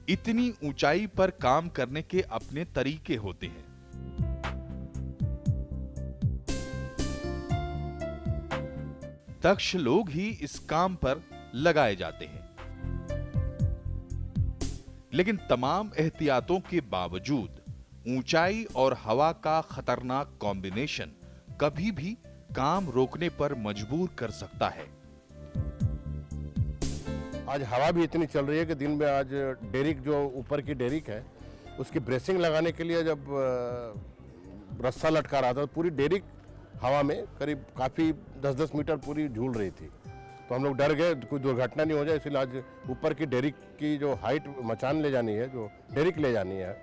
इतनी ऊंचाई पर काम करने के अपने तरीके होते हैं। दक्ष लोग ही इस काम पर लगाए जाते हैं। लेकिन तमाम एहतियातों के बावजूद ऊंचाई और हवा का खतरनाक कॉम्बिनेशन कभी भी काम रोकने पर मजबूर कर सकता है। आज हवा भी इतनी चल रही है कि दिन में आज डेरिक जो ऊपर की डेरिक है उसकी ब्रेसिंग लगाने के लिए जब रस्सा लटका रहा था तो पूरी डेरिक हवा में करीब काफ़ी 10-10 मीटर पूरी झूल रही थी। तो हम लोग डर गए कोई दुर्घटना नहीं हो जाए, इसलिए आज ऊपर की डेरिक की जो हाइट मचान ले जानी है, जो डेरिक ले जानी है,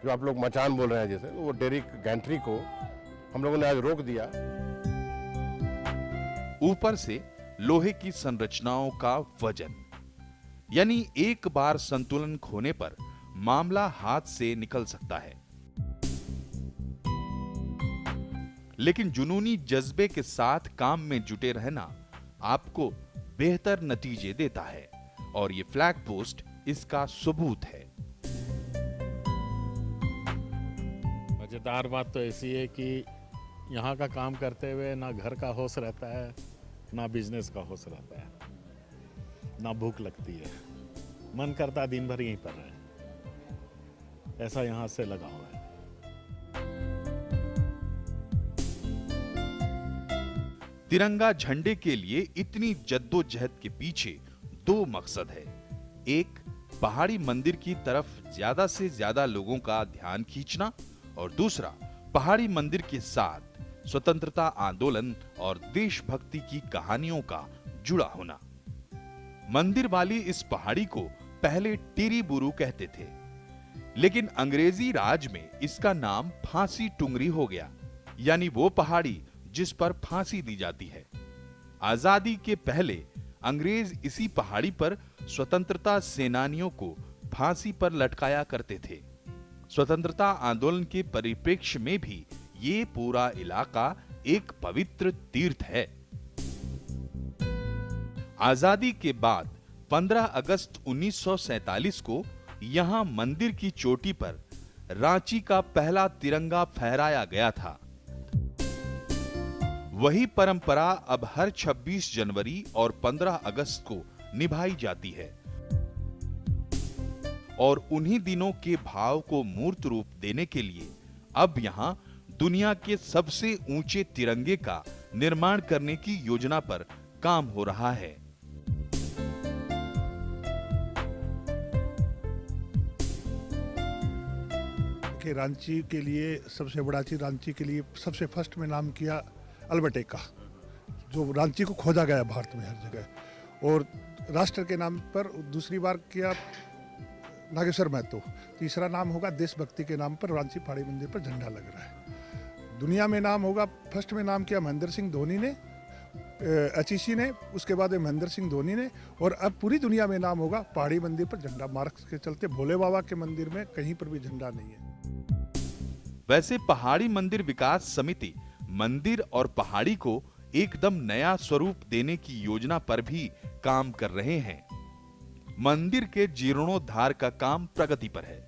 जो आप लोग मचान बोल रहे हैं जैसे, वो डेरिक गैंट्री को हम लोगों ने आज रोक दिया। ऊपर से लोहे की संरचनाओं का वजन, यानी एक बार संतुलन खोने पर मामला हाथ से निकल सकता है। लेकिन जुनूनी जज्बे के साथ काम में जुटे रहना आपको बेहतर नतीजे देता है और ये फ्लैग पोस्ट इसका सबूत है। मजेदार बात तो ऐसी है कि यहाँ का काम करते हुए ना घर का होश रहता है, ना बिजनेस का होश रहता है, ना भूख लगती है, मन करता है दिन भर यहीं पर रहे, ऐसा यहाँ से लगा हुआ है। तिरंगा झंडे के लिए इतनी जद्दोजहद के पीछे दो मकसद है। एक, पहाड़ी मंदिर की तरफ ज्यादा से ज्यादा लोगों का ध्यान खींचना और दूसरा, पहाड़ी मंदिर के साथ स्वतंत्रता आंदोलन और देशभक्ति की कहानियों का जुड़ा होना। मंदिर वाली इस पहाड़ी को पहले टिरीबुरु कहते थे, लेकिन अंग्रेजी राज में इसका नाम फांसी टुंगरी हो गया, यानी वो पहाड़ी जिस पर फांसी दी जाती है। आजादी के पहले अंग्रेज इसी पहाड़ी पर स्वतंत्रता सेनानियों को फांसी पर लटकाया करते थे। स्वतंत्रता आंदोलन के परिप्रेक्ष्य में भी ये पूरा इलाका एक पवित्र तीर्थ है। आजादी के बाद 15 अगस्त 1947 को यहां मंदिर की चोटी पर रांची का पहला तिरंगा फहराया गया था। वही परंपरा अब हर 26 जनवरी और 15 अगस्त को निभाई जाती है और उन्हीं दिनों के भाव को मूर्त रूप देने के लिए अब यहां दुनिया के सबसे ऊंचे तिरंगे का निर्माण करने की योजना पर काम हो रहा है। कि रांची के लिए सबसे बड़ा चीज, रांची के लिए सबसे फर्स्ट में नाम किया अल्बर्ट का, जो रांची को खोजा गया भारत में हर जगह, और राष्ट्र के नाम पर दूसरी बार किया नागेश्वर महतो, तीसरा नाम होगा देशभक्ति के नाम पर रांची पहाड़ी मंदिर पर झंडा लग रहा है। दुनिया में नाम होगा, फर्स्ट में नाम किया महेंद्र सिंह धोनी ने, अचीसी ने, उसके बाद महेंद्र सिंह धोनी ने, और अब पूरी दुनिया में नाम होगा पहाड़ी मंदिर पर झंडा। मार्क्स के चलते भोले बाबा के मंदिर में कहीं पर भी झंडा नहीं है। वैसे पहाड़ी मंदिर विकास समिति मंदिर और पहाड़ी को एकदम नया स्वरूप देने की योजना पर भी काम कर रहे हैं। मंदिर के जीर्णोद्धार का काम प्रगति पर है।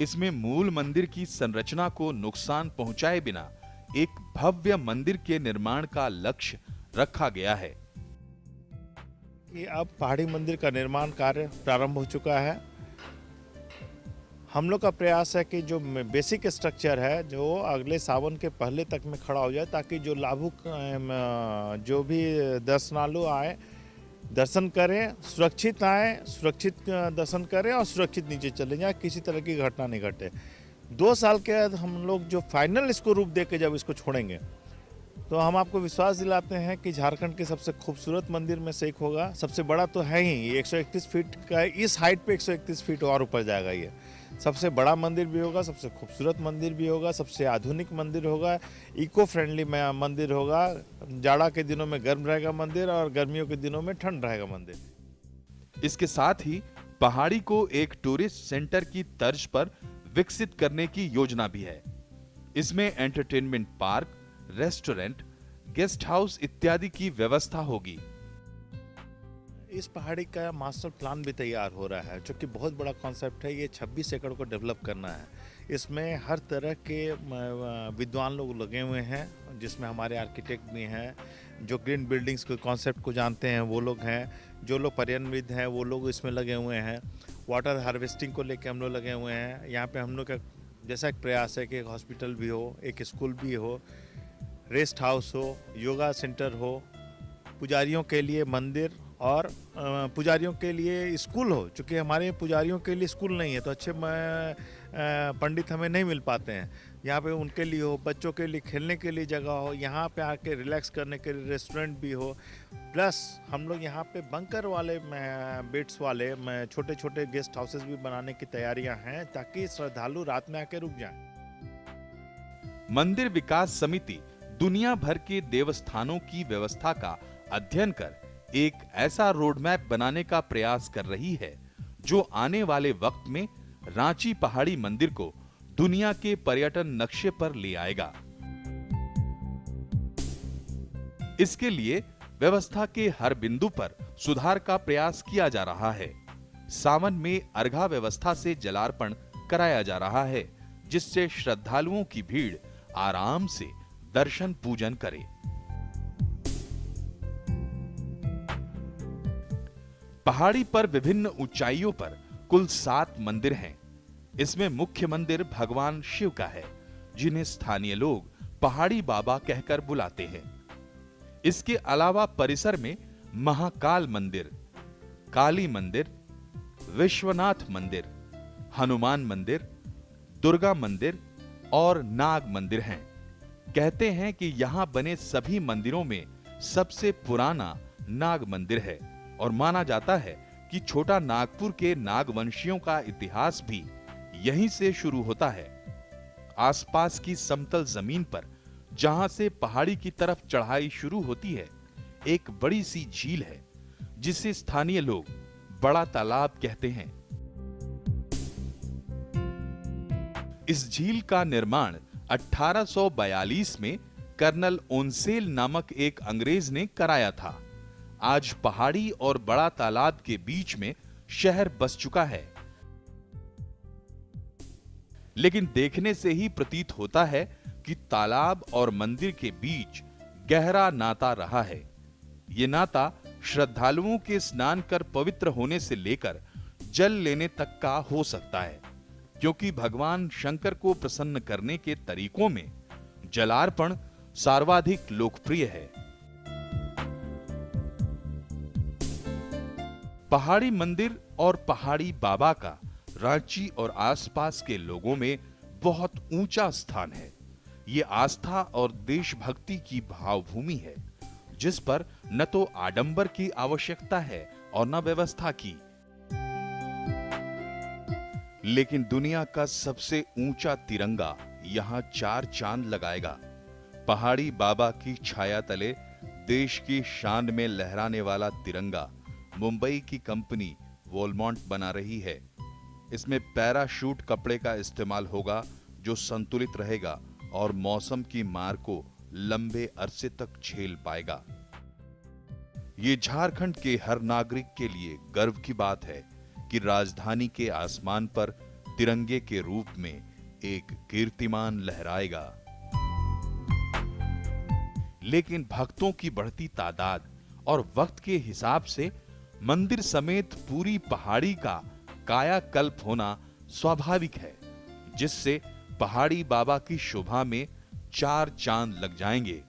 इसमें मूल मंदिर की संरचना को नुकसान पहुंचाए बिना एक भव्य मंदिर के निर्माण का लक्ष्य रखा गया है। कि अब पहाड़ी मंदिर का निर्माण कार्य प्रारंभ हो चुका है। हम लोग का प्रयास है कि जो बेसिक स्ट्रक्चर है जो अगले सावन के पहले तक में खड़ा हो जाए, ताकि जो लाभुक जो भी दर्शनालु आए, दर्शन करें, सुरक्षित आए, सुरक्षित दर्शन करें और सुरक्षित नीचे चले जाए, किसी तरह की घटना नहीं घटे। 2 साल के बाद हम लोग जो फाइनल इसको रूप दे के जब इसको छोड़ेंगे, तो हम आपको विश्वास दिलाते हैं कि झारखंड के सबसे खूबसूरत मंदिर में से एक होगा। सबसे बड़ा तो है ही, 131 फीट का, इस हाइट पे 131 फीट और ऊपर जाएगा। ये सबसे बड़ा मंदिर भी होगा, सबसे खूबसूरत मंदिर भी होगा, सबसे आधुनिक मंदिर होगा, इको फ्रेंडली मंदिर होगा। जाड़ा के दिनों में गर्म रहेगा मंदिर और गर्मियों के दिनों में ठंड रहेगा मंदिर। इसके साथ ही पहाड़ी को एक टूरिस्ट सेंटर की तर्ज पर विकसित करने की योजना भी है। इसमें entertainment park, restaurant, guest house इत्यादि की व्यवस्था होगी। इस पहाड़ी का मास्टर प्लान भी तैयार हो रहा है, जो कि बहुत बड़ा कॉन्सेप्ट है। ये 26 एकड़ को डेवलप करना है। इसमें हर तरह के विद्वान लोग लगे हुए हैं, जिसमें हमारे आर्किटेक्ट भी हैं, जो ग्रीन बिल्डिंग्स के कॉन्सेप्ट को जानते हैं वो लोग हैं, जो लोग पर्यावरणविद हैं वो लोग इसमें लगे हुए हैं। वाटर हार्वेस्टिंग को लेकर हम लोग लगे हुए हैं। यहाँ पे हम लोग का जैसा एक प्रयास है कि एक हॉस्पिटल भी हो, एक स्कूल भी हो, रेस्ट हाउस हो, योगा सेंटर हो, पुजारियों के लिए मंदिर और पुजारियों के लिए स्कूल हो। चूँकि हमारे पुजारियों के लिए स्कूल नहीं है तो अच्छे पंडित हमें नहीं मिल पाते हैं। यहाँ पे उनके लिए हो, बच्चों के लिए खेलने के लिए जगह हो, यहाँ पे आके रिलैक्स करने के लिए रेस्टोरेंट भी हो। प्लस हम लोग यहाँ पे बंकर वाले बेड्स वाले छोटे छोटे गेस्ट हाउसेस भी बनाने की तैयारियां हैं, ताकि श्रद्धालु रात में आके रुक जाएं। मंदिर विकास समिति दुनिया भर के देवस्थानों की व्यवस्था का अध्ययन कर एक ऐसा रोड मैप बनाने का प्रयास कर रही है जो आने वाले वक्त में रांची पहाड़ी मंदिर को दुनिया के पर्यटन नक्शे पर ले आएगा। इसके लिए व्यवस्था के हर बिंदु पर सुधार का प्रयास किया जा रहा है। सावन में अर्घा व्यवस्था से जलार्पण कराया जा रहा है, जिससे श्रद्धालुओं की भीड़ आराम से दर्शन पूजन करे। पहाड़ी पर विभिन्न ऊंचाइयों पर कुल 7 मंदिर हैं। इसमें मुख्य मंदिर भगवान शिव का है, जिन्हें स्थानीय लोग पहाड़ी बाबा कहकर बुलाते हैं। इसके अलावा परिसर में महाकाल मंदिर, काली मंदिर, विश्वनाथ मंदिर, हनुमान मंदिर, दुर्गा मंदिर और नाग मंदिर हैं। कहते हैं कि यहां बने सभी मंदिरों में सबसे पुराना नाग मंदिर है और माना जाता है कि छोटा नागपुर के नागवंशियों का इतिहास भी यहीं से शुरू होता है। आसपास की समतल जमीन पर जहां से पहाड़ी की तरफ चढ़ाई शुरू होती है, एक बड़ी सी झील है, जिसे स्थानीय लोग बड़ा तालाब कहते हैं। इस झील का निर्माण 1842 में कर्नल ओंसेल नामक एक अंग्रेज ने कराया था। आज पहाड़ी और बड़ा तालाब के बीच में शहर बस चुका है, लेकिन देखने से ही प्रतीत होता है कि तालाब और मंदिर के बीच गहरा नाता रहा है। यह नाता श्रद्धालुओं के स्नान कर पवित्र होने से लेकर जल लेने तक का हो सकता है, क्योंकि भगवान शंकर को प्रसन्न करने के तरीकों में जलार्पण सर्वाधिक लोकप्रिय है। पहाड़ी मंदिर और पहाड़ी बाबा का रांची और आसपास के लोगों में बहुत ऊंचा स्थान है। ये आस्था और देशभक्ति की भावभूमि है, जिस पर न तो आडंबर की आवश्यकता है और न व्यवस्था की। लेकिन दुनिया का सबसे ऊंचा तिरंगा यहां 4 चांद लगाएगा। पहाड़ी बाबा की छाया तले देश की शान में लहराने वाला तिरंगा मुंबई की कंपनी वॉलमार्ट बना रही है। इसमें पैराशूट कपड़े का इस्तेमाल होगा, जो संतुलित रहेगा और मौसम की मार को लंबे अरसे तक झेल पाएगा। ये झारखंड के हर नागरिक के लिए गर्व की बात है कि राजधानी के आसमान पर तिरंगे के रूप में एक कीर्तिमान लहराएगा। लेकिन भक्तों की बढ़ती तादाद और वक्त के हिसाब से मंदिर समेत पूरी पहाड़ी का कायाकल्प होना स्वाभाविक है, जिससे पहाड़ी बाबा की शोभा में 4 चांद लग जाएंगे।